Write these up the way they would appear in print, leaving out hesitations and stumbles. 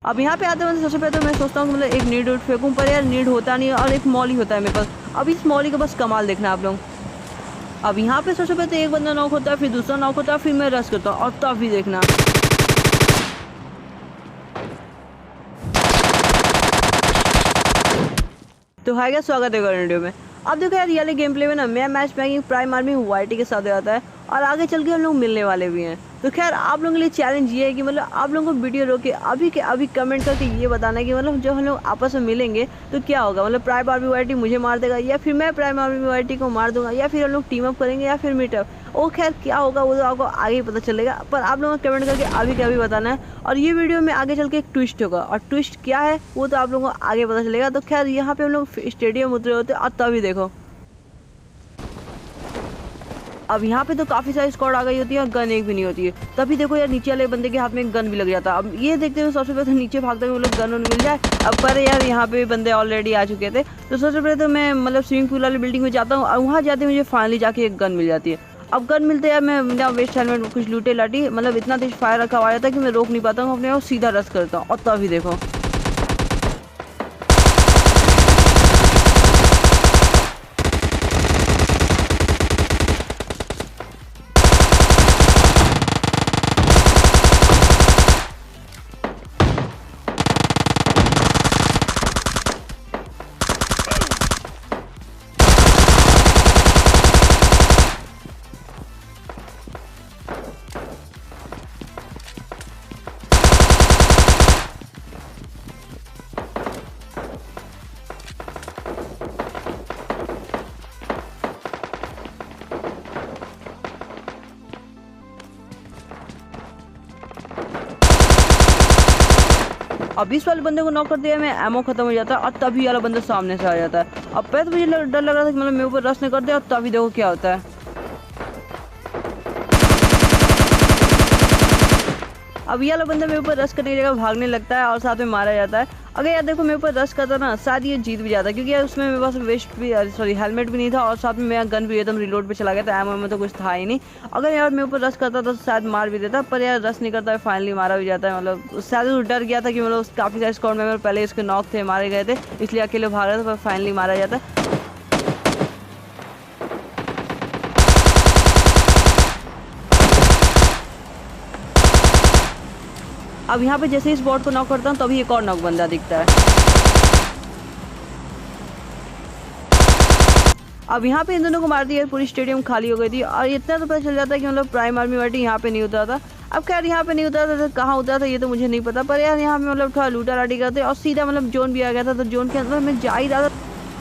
अब यहाँ पे आते हैं सबसे पहले तो मैं सोचता हूँ कि मतलब एक नीड फेंकूँ, पर यार नीड होता नहीं है और एक मॉली होता है मेरे पास। अब इस मॉली का बस कमाल देखना है आप लोग। अब यहाँ पे सबसे पहले तो एक बंदा नॉक होता है, फिर दूसरा नॉक होता है, फिर मैं रश करता हूँ और तब भी देखना। तो हाय गाइस, स्वागत है वीडियो में। अब देखो यार, ये वाले गेम प्ले में ना मैं match making prime army YT के साथ आता है और आगे चल के हम लोग मिलने वाले भी हैं। तो खैर आप लोगों के लिए चैलेंज ये है कि मतलब आप लोगों को वीडियो रोक के अभी कमेंट करके ये बताना है कि मतलब जब हम लोग आपस में मिलेंगे तो क्या होगा। मतलब प्राइम आर्मी वाईटी मुझे मार देगा या फिर मैं प्राइम आर्मी वाईटी को मार दूंगा, या फिर हम लोग टीम अप करेंगे या फिर मीटअप। वो खैर क्या होगा वो तो आपको आगे ही पता चलेगा, पर आप लोगों को कमेंट करके अभी के अभी बताना है। और ये वीडियो में आगे चल के एक ट्विस्ट होगा, और ट्विस्ट क्या है वो तो आप लोगों को आगे पता चलेगा। तो खैर यहाँ पे हम लोग स्टेडियम उतरे होते और तभी देखो, अब यहाँ पे तो काफी सारी स्क्वाड आ गई होती है और गन एक भी नहीं होती है। तभी देखो यार, नीचे वाले बंदे के हाथ में गन भी लग जाता है। अब ये देखते हुए सबसे पहले तो नीचे भागते हुए लोग गन मिल जाए। अब पर यार यहाँ पे बंदे ऑलरेडी आ चुके थे, तो सबसे पहले तो मैं मतलब स्विमिंग पूल वाली बिल्डिंग में जाता हूँ और वहाँ जाते मुझे फाइनली जाके एक गन मिल जाती है। अब गन मिलते यार मैं मेरा वेस्ट हेलमेट में कुछ लूटे लाटी, मतलब इतना तेज फायर रखा हुआ था कि मैं रोक नहीं पाता हूँ अपने आप, सीधा रश करता हूँ और तभी देखो। अब इस वाले बंदे को नॉक कर दिया, मैं एमओ खत्म हो जाता है और तभी वाला बंदा सामने से आ जाता है। अब पहले तो मुझे डर लग रहा था कि मतलब मेरे ऊपर रश नहीं कर दिया, और तभी देखो क्या होता है। अब ये वाला बंदा मेरे ऊपर रश करने की जगह भागने लगता है और साथ में मारा जाता है। अगर यार देखो मेरे ऊपर रश करता ना, शायद ये जीत भी जाता, क्योंकि यार उसमें मेरे पास वेस्ट भी सॉरी हेलमेट भी नहीं था और साथ में मेरा गन भी एकदम रिलोड पे चला गया था, एमओ में तो कुछ था ही नहीं। अगर यार मेरे ऊपर रश करता तो शायद मार भी देता, पर यार रश नहीं करता है, फाइनली मारा भी जाता है। मतलब शायद वो डर गया था कि मतलब काफ़ी सारे स्क्वाड मेंबर पहले इसके नॉक थे, मारे गए थे, इसलिए अकेले भाग रहे थे, पर फाइनली मारा जाता है। अब यहाँ पे जैसे ही इस बॉट को नॉक करता हूँ तभी एक और नॉक बंदा दिखता है। अब यहाँ पे इन दोनों को मार दिया, पूरी स्टेडियम खाली हो गई थी और इतना तो पता चल जाता है कि मतलब प्राइम आर्मी वाईटी यहाँ पे नहीं उतरा था। अब खैर यहाँ पे नहीं उतरा था तो कहाँ उतरा था ये तो मुझे नहीं पता, पर यार यहाँ पे मतलब थोड़ा लूटा लाटी करते और सीधा मतलब जोन भी आ गया था, तो जोन के अंदर मैं जा ही रहा था।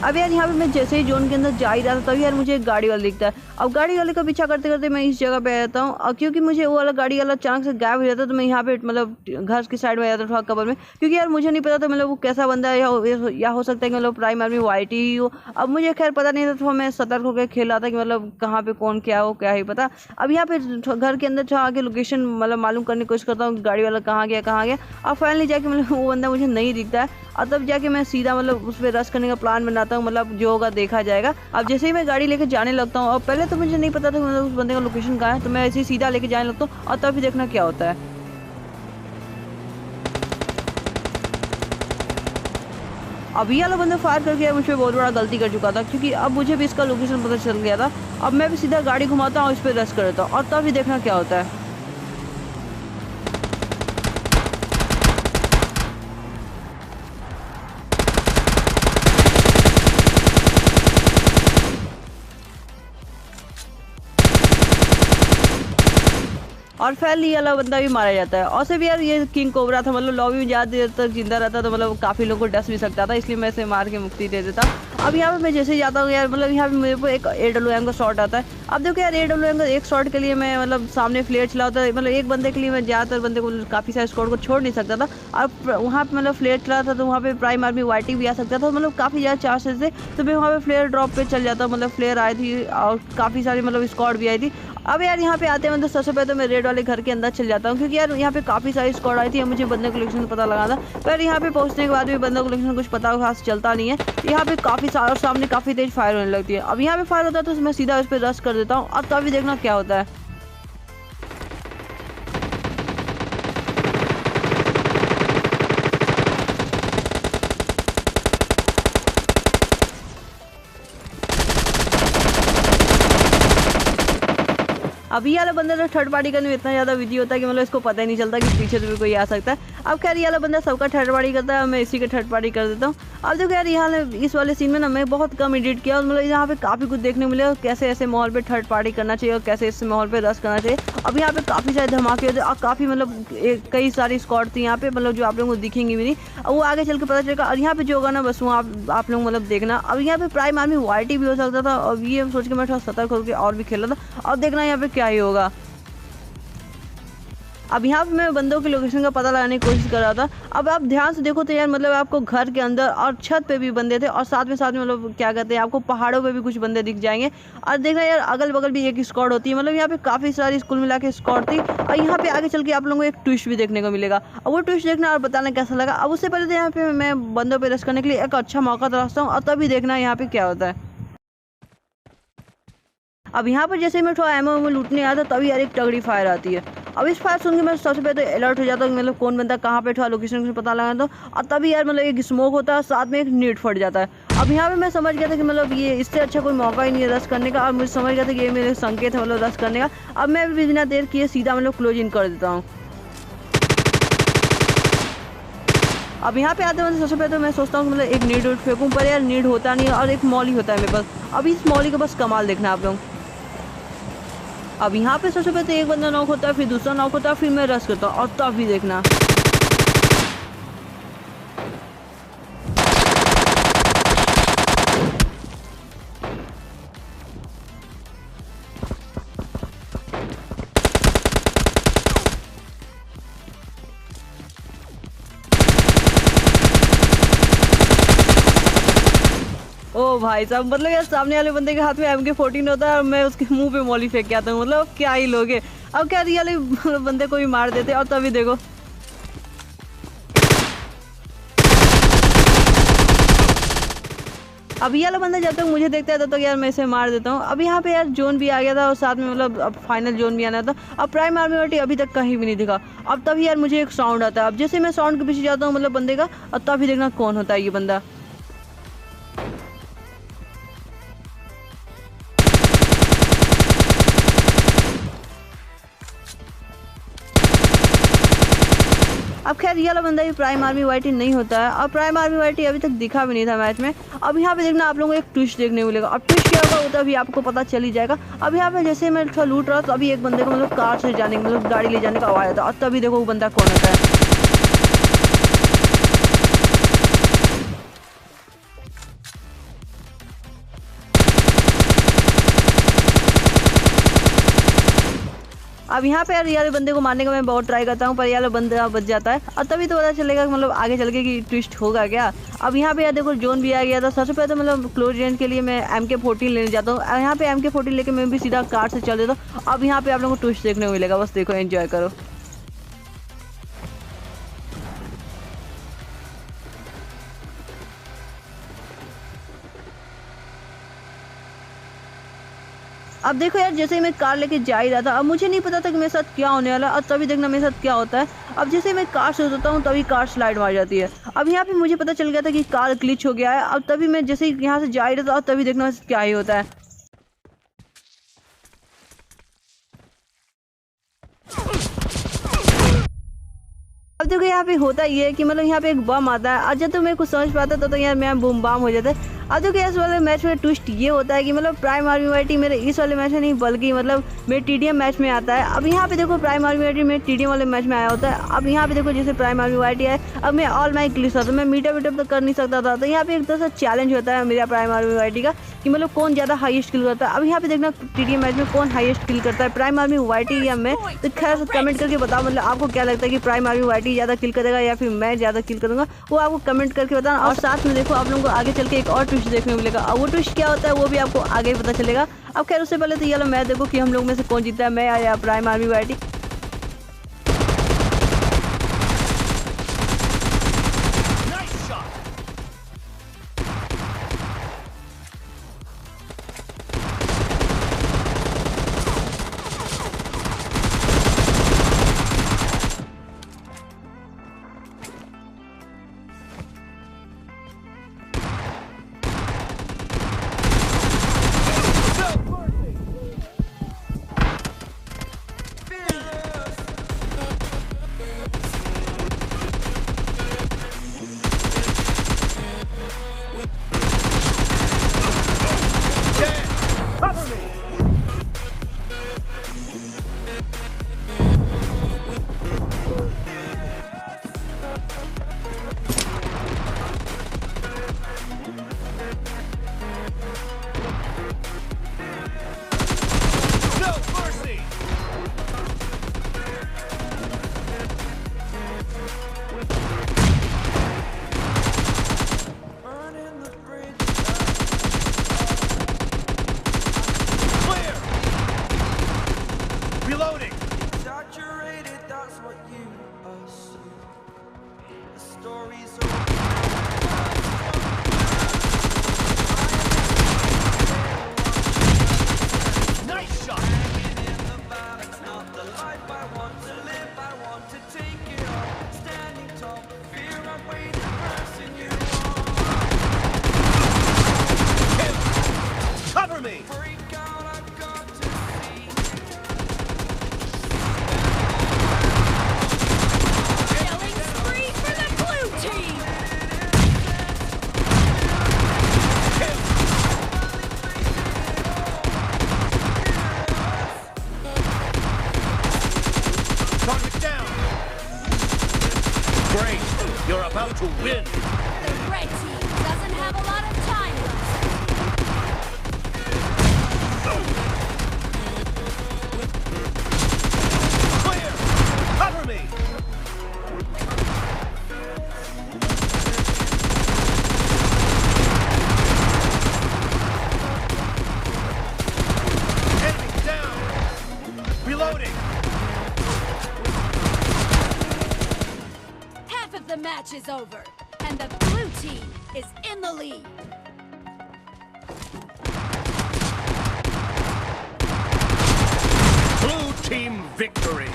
अब यार यहाँ पे मैं जैसे ही जोन के अंदर जा ही रहा था तभी यार मुझे एक गाड़ी वाला दिखता है। अब गाड़ी वाले का पीछा करते करते मैं इस जगह पे आ जाता हूँ, और क्योंकि मुझे वो वाला गाड़ी वाला अचानक से गायब हो जाता है तो मैं यहाँ पे मतलब घर की साइड में आ जाता था कवर में, क्योंकि यार मुझे नहीं पता था मतलब वो कैसा बंदा है, या हो सकता है कि मतलब प्राइम आर्मी वाईटी ही हो। अब मुझे खैर पता नहीं था, तो मैं सतर्क होकर खेल रहा था कि मतलब कहाँ पे कौन क्या हो क्या ही पता। अब यहाँ पे घर के अंदर आके लोकेशन मतलब मालूम करने की कोशिश करता हूँ गाड़ी वाला कहाँ गया। अब फाइनली जाके मतलब वो बंदा मुझे नहीं दिखता है, और तब जाके मैं सीधा मतलब उस पर रश करने का प्लान बनाता हूँ, मतलब जो होगा देखा जाएगा। अब जैसे ही मैं गाड़ी लेके जाने लगता हूँ, और पहले तो मुझे नहीं पता था मतलब उस बंदे का लोकेशन कहाँ है, तो मैं ऐसे ही सीधा लेके जाने लगता हूँ और तभी देखना क्या होता है। अब ये वाला बंदा फायर करके मुझ पर बहुत बड़ा गलती कर चुका था, क्योंकि अब मुझे भी इसका लोकेशन पता चल गया था। अब मैं भी सीधा गाड़ी घुमाता हूँ और इस पर रश कर देता हूँ और तभी देखना क्या होता है। और फैल ये वाला बंदा भी मारा जाता है। और से भी यार ये किंग कोबरा था, मतलब लॉबी में ज़्यादा देर तक जिंदा रहता, तो मतलब काफ़ी लोगों को डस भी सकता था, इसलिए मैं इसे मार के मुक्ति दे देता। अब यहाँ पे मैं जैसे ही जाता हूँ यार, मतलब यहाँ पे मेरे को एक AWM का शॉट आता है। अब देखो यार, AWM का एक शॉट के लिए मैं मतलब सामने फ्लेयर चलाता है, मतलब एक बंदे के लिए मैं ज़्यादातर बंदे को काफ़ी सारे स्क्वाड को छोड़ नहीं सकता था। अब वहाँ पे मतलब फ्लेयर चला था तो वहाँ पे प्राइम आर्मी वाईटी भी आ सकता था, मतलब काफ़ी ज़्यादा चांसेस थे, तो मैं वहाँ पे फ्लेयर ड्रॉप पे चल जाता, मतलब फ्लेयर आई थी और काफ़ी सारी मतलब स्क्वाड भी आई थी। अब यार यहाँ पे आते हैं मतलब सबसे पहले तो मैं रेड वाले घर के अंदर चल जाता हूँ, क्योंकि यार यहाँ पे काफ़ी सारी स्क्वाड आई थी, मुझे बंदे को लोकेशन पता लगा था। पर यहाँ पे पहुँचने के बाद भी बंदे को लोकेशन कुछ पता खास चलता नहीं है। यहाँ पे काफ़ी सारा सामने काफ़ी तेज फायर होने लगती है। अब यहाँ पे फायर होता है तो मैं सीधा उस पर रश कर देता हूँ, अब तभी देखना क्या होता है। अभी वाला बंदा तो थर्ड पार्टी करने में इतना ज़्यादा बिजी होता है कि मतलब इसको पता ही नहीं चलता कि पीछे से भी कोई आ सकता है। अब खैर ये वाला बंदा सबका थर्ड पार्टी करता है, मैं इसी का थर्ड पार्टी कर देता हूँ। अब देखो यार यहाँ इस वाले सीन में ना मैं बहुत कम एडिट किया, मतलब यहाँ पे काफ़ी कुछ देखने को मिले कैसे ऐसे माहौल पे थर्ड पार्टी करना चाहिए और कैसे इस माहौल पे रश करना चाहिए। अब यहाँ पे काफ़ी सारे धमाके होते और काफ़ी मतलब कई सारी स्क्वाड थी यहाँ पे, मतलब जो आप लोगों को दिखेंगी भी नहीं, अब वो आगे चल के पता चलेगा। और यहाँ पे जो होगा ना बस वो आप लोग मतलब देखना। अब यहाँ पे प्राइम आर्मी वाईटी भी हो सकता था, अब ये सोच के मैं थोड़ा सतर्क होकर और भी खेला था। और देखना यहाँ पे क्या ही होगा। अब यहाँ पे मैं बंदों की लोकेशन का पता लगाने की कोशिश कर रहा था। अब आप ध्यान से देखो तो यार मतलब आपको घर के अंदर और छत पे भी बंदे थे और साथ में मतलब क्या कहते हैं, आपको पहाड़ों पे भी कुछ बंदे दिख जाएंगे। और देखना यार अगल बगल भी एक स्क्वाड होती है, मतलब यहाँ पे काफ़ी सारी कुल मिला के स्क्वाड थी। और यहाँ पे आगे चल के आप लोगों को एक ट्विस्ट भी देखने को मिलेगा, और वो ट्विस्ट देखना और बताना कैसा लगा। अब उससे पहले तो यहाँ पे मैं बंदों पर रश करने के लिए एक अच्छा मौका तलाशता हूँ, और तभी देखना यहाँ पे क्या होता है। अब यहाँ पर जैसे मैं थोड़ा एमओ लूटने आया था तभी यार एक तगड़ी फायर आती है। अब इस फायर सुन के मैं सबसे पहले तो अलर्ट हो जाता हूँ, मतलब कौन बंदा कहाँ पे थोड़ा लोकेशन पता लगा दो। और तभी यार मतलब एक स्मोक होता है, साथ में एक नेट फट जाता है। अब यहाँ पे मैं समझ गया था कि मतलब ये इससे अच्छा कोई मौका ही नहीं है रश करने का, और मुझे समझ गया था कि ये मेरे संकेत है मतलब रश करने का। अब मैं भी बिना देर किए सीधा मतलब क्लोज इन कर देता हूँ। अब यहाँ पे आते सबसे पहले तो मैं सोचता हूँ कि मतलब एक नीड फेंकूँ, पर यार नीड होता नहीं है और एक मॉली होता है मेरे पास। अब इस मॉली का बस कमाल देखना आप लोग। अब यहाँ पे सबसे पहले तो एक बंदा नॉक होता है, फिर दूसरा नॉक होता है, फिर मैं रश करता हूँ, और तब भी देखना। ओ भाई साहब, मतलब यार सामने वाले बंदे के हाथ में MK14 होता है और मैं उसके मुंह पे मौली फेंक के आता हूँ, मतलब क्या ही लोग हैं। अब क्या रियल बंदे को भी मार देते, और तभी देखो। अब ये वाला बंदा जब तक मुझे देखता है तब तक यार मैं इसे मार देता हूँ। अब यहाँ पे यार जोन भी आ गया था और साथ में मतलब अब फाइनल जोन भी आना था। अब प्राइम आर्मी वाटी अभी तक कहीं भी नहीं दिखा। अब तभी यार मुझे एक साउंड आता है, अब जैसे मैं साउंड के पीछे जाता हूँ मतलब बंदे का, और तभी देखना कौन होता है ये बंदा। अब खैर ये वाला बंदा भी प्राइम आर्मी वाईटी नहीं होता है, और प्राइम आर्मी वाईटी अभी तक दिखा भी नहीं था मैच में। अब यहाँ पे देखना आप लोगों को एक ट्विस्ट देखने को मिलेगा, और ट्विस्ट क्या होगा वो तो अभी आपको पता चल ही जाएगा। अब यहाँ पे जैसे मैं थोड़ा लूट रहा था, अभी एक बंदे को मतलब कार से जाने मतलब गाड़ी ले जाने का आवाज था, और तभी देखो वो बंदा कौन होता है। अब यहाँ पे यार ये वाले बंदे को मारने का मैं बहुत ट्राई करता हूँ, पर ये वाला बंदा बच जाता है, और तभी तो पता चलेगा कि मतलब आगे चल के कि ट्विस्ट होगा क्या। अब यहाँ पे यार देखो जोन भी आ गया था। सबसे पहले तो मतलब क्लोज रेंज के लिए मैं MK14 लेने जाता हूँ। यहाँ पे MK14 लेके मैं भी सीधा कार से चल देता हूँ। अब यहाँ पे आप लोगों को ट्विस्ट देखने को मिलेगा, बस देखो एंजॉय करो। अब देखो यार जैसे ही मैं कार लेके जा ही रहा था, अब मुझे नहीं पता था कि मेरे साथ क्या होने वाला, और तभी देखना मेरे साथ क्या होता है। अब जैसे मैं कार से उतरता हूँ तभी कार स्लाइड मार जाती है। अब यहाँ पे मुझे पता चल गया था कि कार ग्लिच हो गया है। अब तभी मैं जैसे ही यहाँ से जा ही रहा था, तभी देखना क्या ही होता है। अब देखो यहाँ पे होता ये है कि मतलब यहाँ पे एक बम आता है, और जब तो मैं कुछ समझ पाता तो यार मैं बूम बाम हो जाता है। अब देखो इस वाले मैच में ट्विस्ट ये होता है कि मतलब प्राइम आर्मी वाईटी मेरे इस वाले मैच में नहीं बल्कि मतलब मेरे TDM मैच में आता है। अब यहाँ पे देखो प्राइम आर्मी वाईटी मेरे TDM वाले मैच में आया होता है। अब यहाँ पे देखो जैसे प्राइम आर्मी वाईटी है, अब मैं ऑल माई क्लिक था, तो मैं मीटअप तो कर नहीं सकता था। तो यहाँ पे एक तरह से चैलेंज होता है मेरा प्राइम आर्मी वाईटी का कि मतलब कौन ज़्यादा हाईएस्ट किल करता है। अब यहाँ पे देखना TDM मैच में कौन हाईएस्ट किल करता है, प्राइम आर्मी वाईटी या मैं। तो खैर कमेंट करके बताओ मतलब आपको क्या लगता है कि प्राइम आर्मी वाईटी ज़्यादा किल करेगा या फिर मैं ज़्यादा किल करूँगा, वो आपको कमेंट करके बताना। और साथ में देखो आप लोगों को आगे चल के एक और ट्विस्ट देखने को मिलेगा, और वो ट्विस्ट क्या होता है वो भी आपको आगे पता चलेगा। अब खैर उससे पहले तो ये लो मैं देखो कि हम लोग में से कौन जीता है, मैं या prime army YT. Nice shot. Cover me. Killing spree for the blue team! Target down. Great. You're about to win. The red team doesn't have a lot of time left. Clear. Cover me. Enemy down. Reloading. Half of the match is over, and the blue team is in the lead. Blue team victory.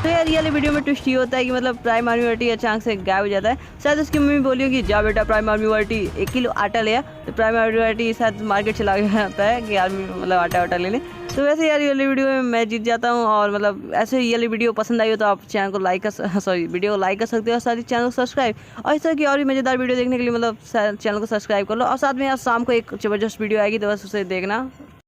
तो यार ये वाली video में twist ये होता है कि मतलब प्राइम आर्मी वर्टी अचानक से गायब हो जाता है। शायद उसकी मम्मी बोली होगी जा बेटा प्राइम आर्मी वर्टी 1 किलो आटा ले आ, तो प्राइम आर्मी वर्टी शायद मार्केट चला जाता है कि आर्मी मतलब आटा वाटा ले ले। तो वैसे यार ये वाली वीडियो में मैं जीत जाता हूँ। और मतलब ऐसे ये वाली वीडियो पसंद आई हो तो आप चैनल को लाइक वीडियो को लाइक कर सकते हो और साथ ही चैनल को सब्सक्राइब, और इस तरह की और भी मज़ेदार वीडियो देखने के लिए मतलब चैनल को सब्सक्राइब कर लो। और साथ में यार शाम को एक ज़बरदस्त वीडियो आएगी तो बस उसे देखना।